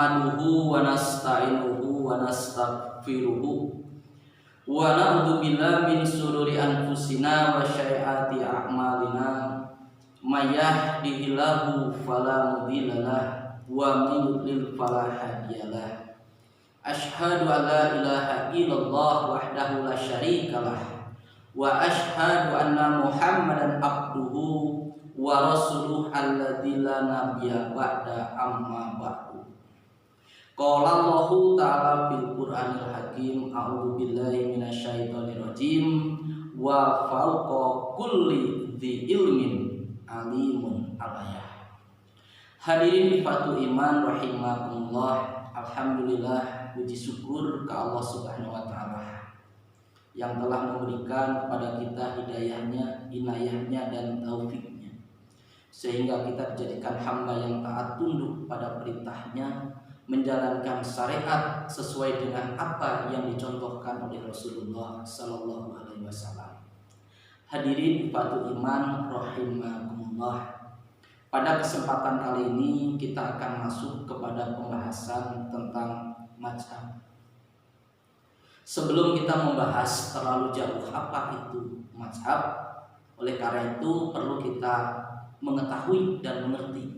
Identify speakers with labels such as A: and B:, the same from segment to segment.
A: nahmaduhu wa nasta'inuhu wa nastaghfiruhu wa na'udzu billahi min shururi anfusina wa sayyiati a'malina may yahdihillahu fala mudhillalah wa may yudlil fala hadiyalah. Asyhadu an la ilaha illallah wahdahu la syarikalah wa asyhadu anna Muhammadan abduhu wa rasuluh alladzi la nabiyya ba'da amma ba'du. Qala Allahu ta'ala fil Qur'anil Hakim, a'udzu billahi minasyaitonir rajim, wa fawqa kulli dzi ilmin alimun alayah. Hadirin ikhwatu iman rahimakumullah, alhamdulillah, puji syukur ke Allah Subhanahu wa taala yang telah memberikan kepada kita hidayahnya, inayahnya dan taufiknya, sehingga kita dijadikan hamba yang taat tunduk pada perintahnya, menjalankan syariat sesuai dengan apa yang dicontohkan oleh Rasulullah Sallallahu Alaihi Wasallam. Hadirin ikhwatul iman rahimakumullah, pada kesempatan kali ini kita akan masuk kepada pembahasan tentang mazhab. Sebelum kita membahas terlalu jauh apa itu mazhab, oleh karena itu perlu kita mengetahui dan mengerti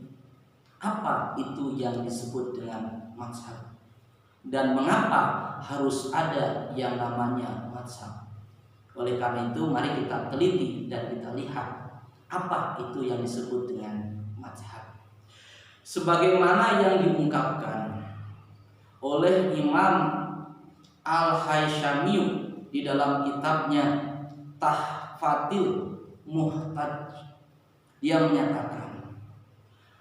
A: apa itu yang disebut dengan mazhab dan mengapa harus ada yang namanya mazhab. Oleh karena itu mari kita teliti dan kita lihat apa itu yang disebut dengan mazhab. Sebagaimana yang diungkapkan oleh Imam Al-Hayshami di dalam kitabnya Tahfatil Muhtaj, dia menyatakan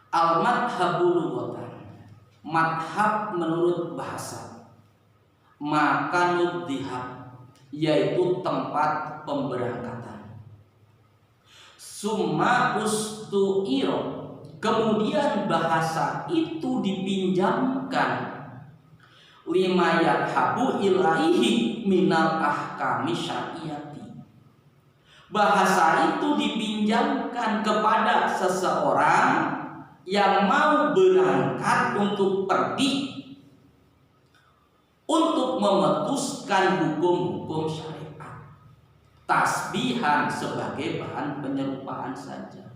A: al-madhabu lughatan, madhab menurut bahasa, makanud dhihab, yaitu tempat pemberangkatan. Summa ustu'iro, kemudian bahasa itu dipinjamkan lima yadhabu ilaihi minal ahkami syariati. Bahasa itu dipinjamkan kepada seseorang yang mau berangkat untuk pergi untuk memutuskan hukum-hukum syariat, tasbihan sebagai bahan penyerupaan saja,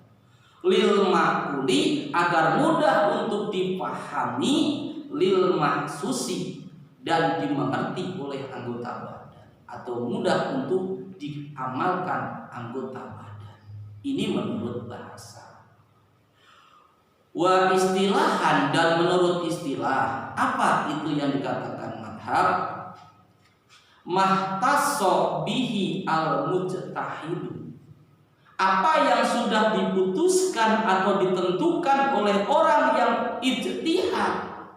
A: lil makuli agar mudah untuk dipahami, lil mahsusi dan dimengerti oleh anggota badan, atau mudah untuk diamalkan anggota badan. Ini menurut bahasa. Wa istilahan, dan menurut istilah, apa itu yang dikatakan madhab? Mahtasso bihi al-mujtahid, apa yang sudah diputuskan atau ditentukan oleh orang yang ijtihad,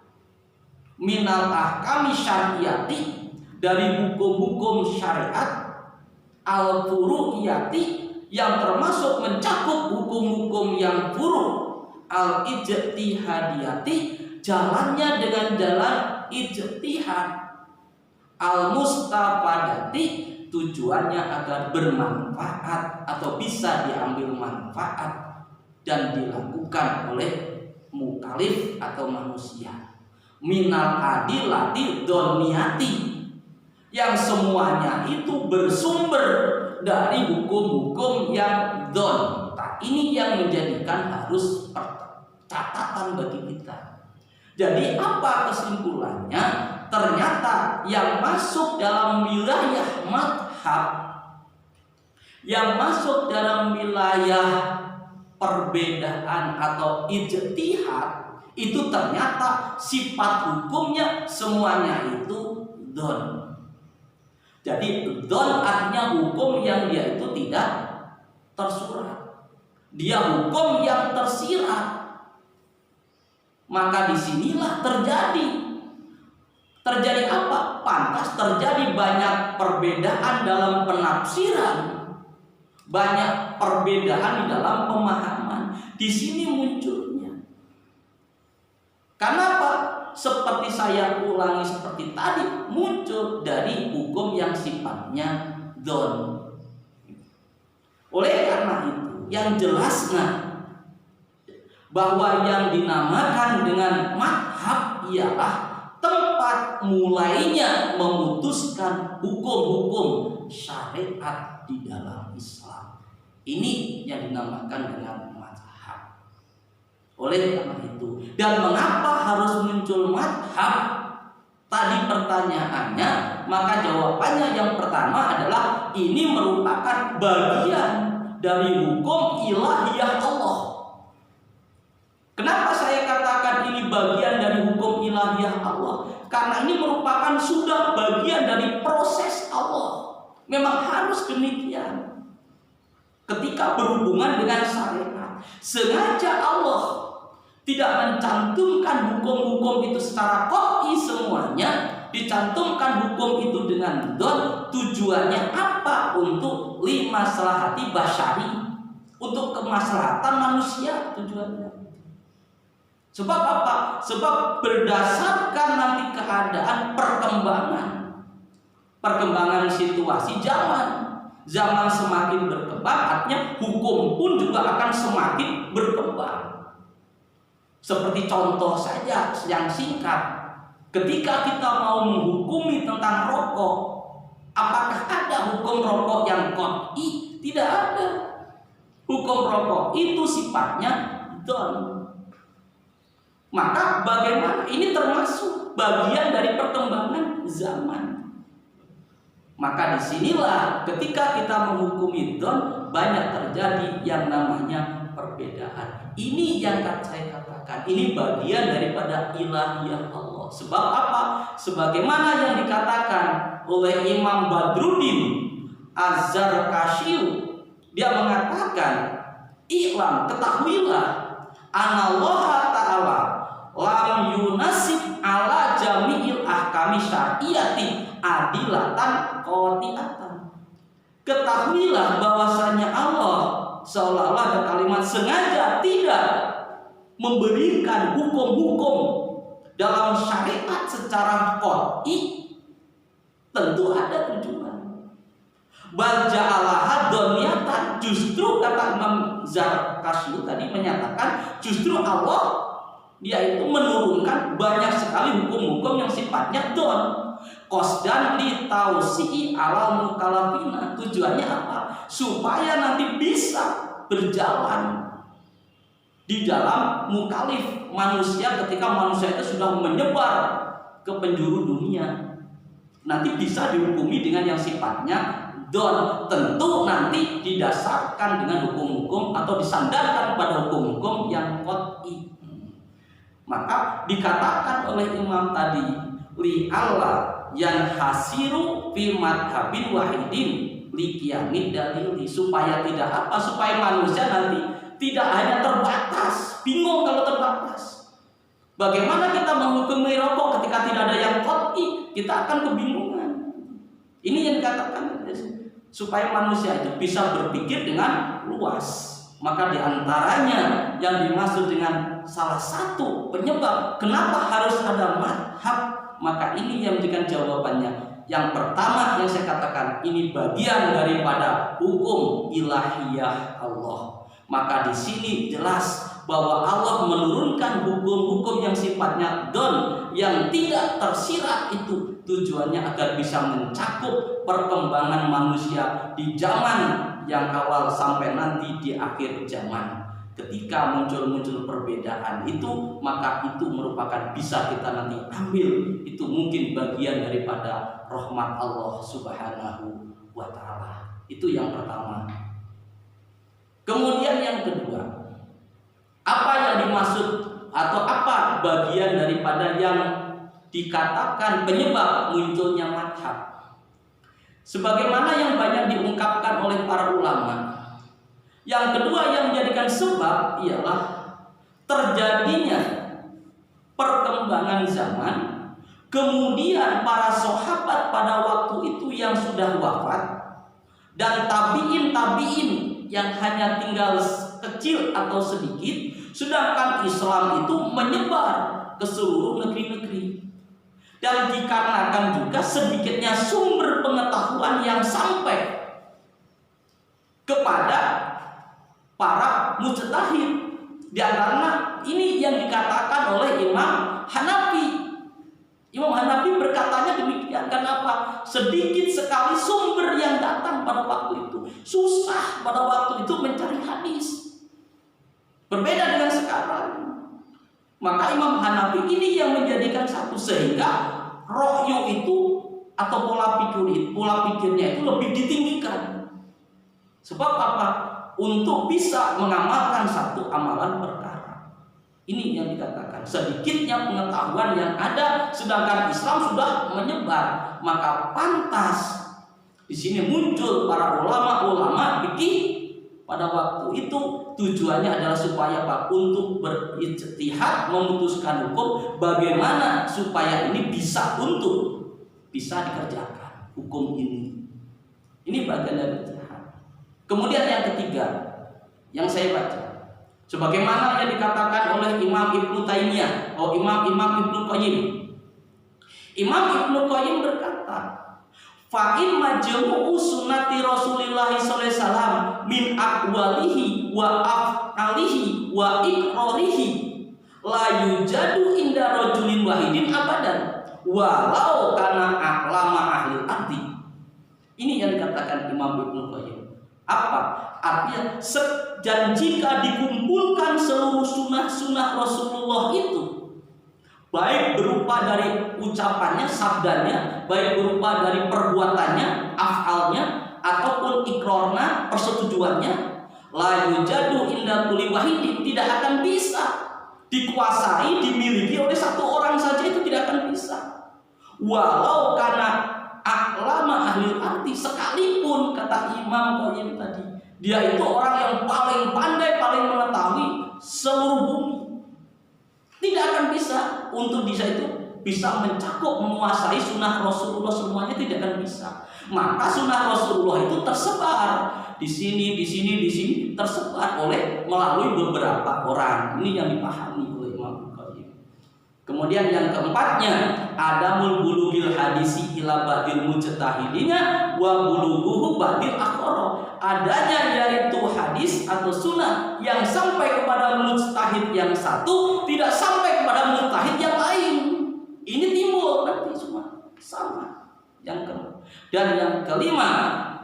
A: minal ahkami syariati, dari hukum-hukum syariat, al-furu'iyati, yang termasuk mencakup hukum-hukum yang furu', al-ijtihadiyati, jalannya dengan jalan ijtihad, al-mustafadati, tujuannya agar bermanfaat atau bisa diambil manfaat dan dilakukan oleh mukallaf atau manusia, minal adilati donniati, yang semuanya itu bersumber dari hukum-hukum yang don. Ini yang menjadikan harus catatan bagi kita. Jadi apa kesimpulannya? Ternyata yang masuk dalam wilayah madhab, yang masuk dalam wilayah perbedaan atau ijtihad, itu ternyata sifat hukumnya semuanya itu don. Jadi don artinya hukum yang dia itu tidak tersurat, dia hukum yang tersirat. Maka disinilah terjadi apa? Pantas terjadi banyak perbedaan dalam penafsiran, banyak perbedaan di dalam pemahaman. Di sini munculnya. Kenapa? Seperti saya ulangi seperti tadi, muncul dari hukum yang sifatnya don. Oleh karena itu, yang jelasnya bahwa yang dinamakan dengan madhab ialah tempat mulainya memutuskan hukum-hukum syariat di dalam Islam. Ini yang dinamakan dengan madhab. Oleh karena itu, dan mengapa harus muncul madhab? Tadi pertanyaannya, maka jawabannya yang pertama adalah ini merupakan bagian dari hukum ilahiyah Allah. Kenapa saya katakan ini bagian dari hukum ilahiyah Allah? Karena ini merupakan sudah bagian dari proses Allah. Memang harus demikian. Ketika berhubungan dengan syariat, sengaja Allah tidak mencantumkan hukum-hukum itu secara qat'i semuanya, dicantumkan hukum itu dengan don. Tujuannya apa? Untuk limaslahati basyari, untuk kemaslahatan manusia tujuannya. Sebab apa? Sebab berdasarkan nanti keadaan perkembangan situasi zaman semakin berkembang, artinya hukum pun juga akan semakin berkembang. Seperti contoh saja yang singkat, ketika kita mau menghukumi tentang rokok, apakah ada hukum rokok yang qat'i? Tidak ada. Hukum rokok itu sifatnya don. Maka bagaimana? Ini termasuk bagian dari perkembangan zaman. Maka disinilah ketika kita menghukumi don, banyak terjadi yang namanya perbedaan. Ini yang saya katakan, ini bagian daripada ilahiyah Allah. Sebab apa? Sebagaimana yang dikatakan oleh Imam Badruddin Az-Zarkashi, dia mengatakan, "I'lam, ketahuilah, anallaha ta'ala lam yunasib ala jami'il ahkami syar'iyati adilatan qati'atan." Ketahuilah bahwasanya Allah seolah-olah ada kalimat sengaja tidak memberikan hukum-hukum dalam syariat secara qat'i. Tentu ada tujuan. Bal ja'alaha doniyatan, justru kata Imam Zarkashi tadi menyatakan, justru Allah dia itu menurunkan banyak sekali hukum-hukum yang sifatnya don. Qasdan li tausi'i alal mukallafina. Tujuannya apa? Supaya nanti bisa berjalan di dalam mukalif manusia ketika manusia itu sudah menyebar ke penjuru dunia. Nanti bisa dihukumi dengan yang sifatnya don. Tentu nanti didasarkan dengan hukum-hukum atau disandarkan pada hukum-hukum yang qat'i. Maka dikatakan oleh imam tadi, li Allah yang hasiru fi madhabin wahidin li qiyamid dalili, supaya tidak apa? Supaya manusia nanti tidak hanya terbatas, bingung kalau terbatas. Bagaimana kita menghukumi rokok ketika tidak ada yang qat'i? Kita akan kebingungan. Ini yang dikatakan, supaya manusia itu bisa berpikir dengan luas. Maka diantaranya yang dimaksud dengan salah satu penyebab kenapa harus ada madhab, maka ini yang menjadikan jawabannya. Yang pertama yang saya katakan, ini bagian daripada hukum ilahiyah Allah. Maka di sini jelas bahwa Allah menurunkan hukum-hukum yang sifatnya don, yang tidak tersirat itu tujuannya agar bisa mencakup perkembangan manusia di zaman yang awal sampai nanti di akhir zaman. Ketika muncul perbedaan itu, maka itu merupakan bisa kita nanti ambil, itu mungkin bagian daripada rahmat Allah Subhanahu wa ta'ala. Itu yang pertama. Kemudian yang kedua, apa yang dimaksud atau apa bagian daripada yang dikatakan penyebab munculnya madhab? Sebagaimana yang banyak diungkapkan oleh para ulama, yang kedua yang menjadikan sebab ialah terjadinya perkembangan zaman, kemudian para sahabat pada waktu itu yang sudah wafat, dan tabi'in yang hanya tinggal kecil atau sedikit, sedangkan Islam itu menyebar ke seluruh negeri-negeri. Dan dikarenakan juga sedikitnya sumber pengetahuan yang sampai kepada para mujtahid, di antara yang dikatakan oleh Imam Hanafi. Imam Hanafi berkatanya demikian. Kenapa? Sedikit sekali sumber yang datang pada waktu itu. Susah pada waktu itu mencari hadis. Berbeda dengan sekarang. Maka Imam Hanafi ini yang menjadikan satu, sehingga ro'yu itu atau pola pikirnya itu lebih ditinggikan. Sebab apa? Untuk bisa mengamalkan satu amalan perkara. Ini yang dikatakan sedikitnya pengetahuan yang ada, sedangkan Islam sudah menyebar. Maka pantas di sini muncul para ulama-ulama fikih pada waktu itu. Tujuannya adalah supaya apa? Untuk berijtihad, memutuskan hukum, bagaimana supaya ini bisa dikerjakan hukum ini. Ini bagian dari ijtihad. Kemudian yang ketiga yang saya baca, sebagaimana yang dikatakan oleh Imam Ibnu Taimiyah, Imam Ibnu Qayyim. Imam Ibnu Qayyim berkata, fa in majmu'u sunnati Rasulillah sallallahu alaihi wasallam min aqwalihi wa af'alihi wa iqrarihi la yujadu inda rajulin wahidin abadan walau kana a'lama ahli ardi. Ini yang dikatakan Imam Ibnu Qayyim. Apa? Artinya, dan jika dikumpulkan seluruh sunnah-sunnah Rasulullah itu, baik berupa dari ucapannya, sabdanya, baik berupa dari perbuatannya, afalnya, ataupun ikrorna, persetujuannya, la yujadu inda kulli wahidin, tidak akan bisa dikuasai, dimiliki oleh satu orang saja, itu tidak akan bisa. Walau karena aklama ahli arti, sekalipun kata Imam Qayyim tadi, dia itu orang yang paling pandai, paling mengetahui seluruh bumi, tidak akan bisa untuk bisa mencakup, menguasai sunnah Rasulullah semuanya, tidak akan bisa. Maka sunnah Rasulullah itu tersebar di sini tersebar melalui beberapa orang. Ini yang dipahami oleh Imam Qayyim. Kemudian yang keempatnya, adamul bulughil hadisi ila ba'dil mujtahidina wa bulughuhu ba'dil akhara. Adanya yaitu hadis atau sunnah yang sampai kepada mujtahid yang satu, tidak sampai kepada mujtahid yang lain. Ini timbul nanti semua sama. Dan yang kelima,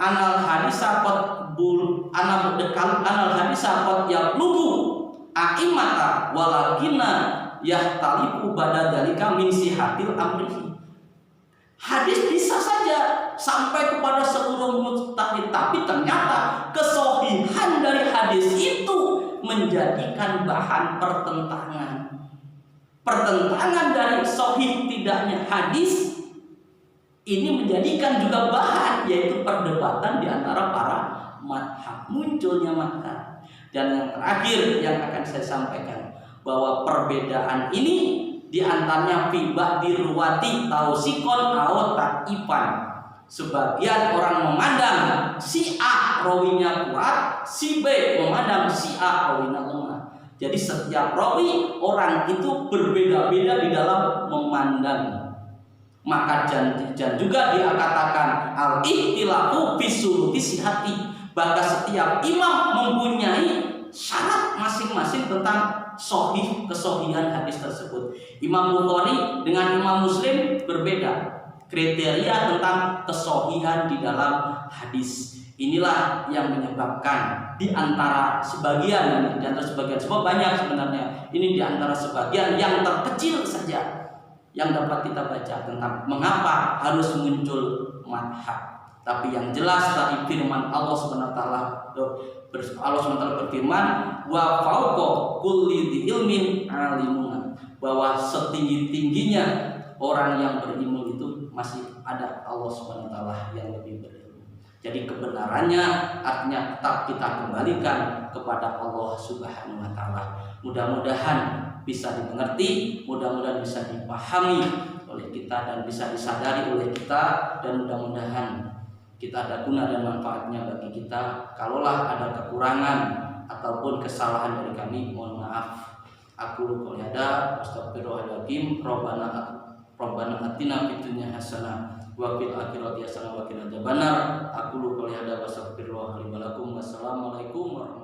A: anal hadisa qad yablugu a'imata walakinna yahtalifu ba'da dzalika min sihatil amrihi. Hadis bisa saja sampai kepada seluruh mujtahid, tapi ternyata kesohihan dari hadis itu menjadikan bahan pertentangan. Pertentangan dari sohih tidaknya hadis ini menjadikan juga bahan, yaitu perdebatan di antara para madhab, munculnya madhab. Dan yang terakhir yang akan saya sampaikan, bahwa perbedaan ini diantaranya fi ba'di ruwati tausikon atau taifan. Sebagian orang memandang si A rawinya kuat, si B memandang si A rawinya lemah. Jadi setiap rawi orang itu berbeda-beda di dalam memandang. Maka dan juga dia katakan al-ihtilafu fi suluti sihati, bahwa setiap imam mempunyai syarat masing-masing tentang kesohihan hadis tersebut. Imam Bukhari dengan Imam Muslim berbeda kriteria tentang kesohihan di dalam hadis. Inilah yang menyebabkan di antara sebagian, sebab banyak sebenarnya, ini di antara sebagian yang terkecil saja yang dapat kita baca tentang mengapa harus muncul madhab. Tapi yang jelas dari firman Allah SWT, Allah SWT berfirman, wa fauqa kulli ilmin alimun, bahwa setinggi-tingginya orang yang berilmu itu masih ada Allah SWT yang lebih berilmu. Jadi kebenarannya artinya tetap kita kembalikan kepada Allah Subhanahu wa taala. Mudah-mudahan bisa dimengerti, mudah-mudahan bisa dipahami oleh kita dan bisa disadari oleh kita, dan mudah-mudahan kita ada guna dan manfaatnya bagi kita. Kalaulah ada kekurangan ataupun kesalahan dari kami, mohon maaf. Aku qouli hada, astagfirullahaladzim. Rabbana atina fid dunya hasanah wa fil akhirati hasanah wa qina adzabannar. Aku qouli hada, astagfirullahaladzim. Wassalamualaikum warahmatullahi wabarakatuh.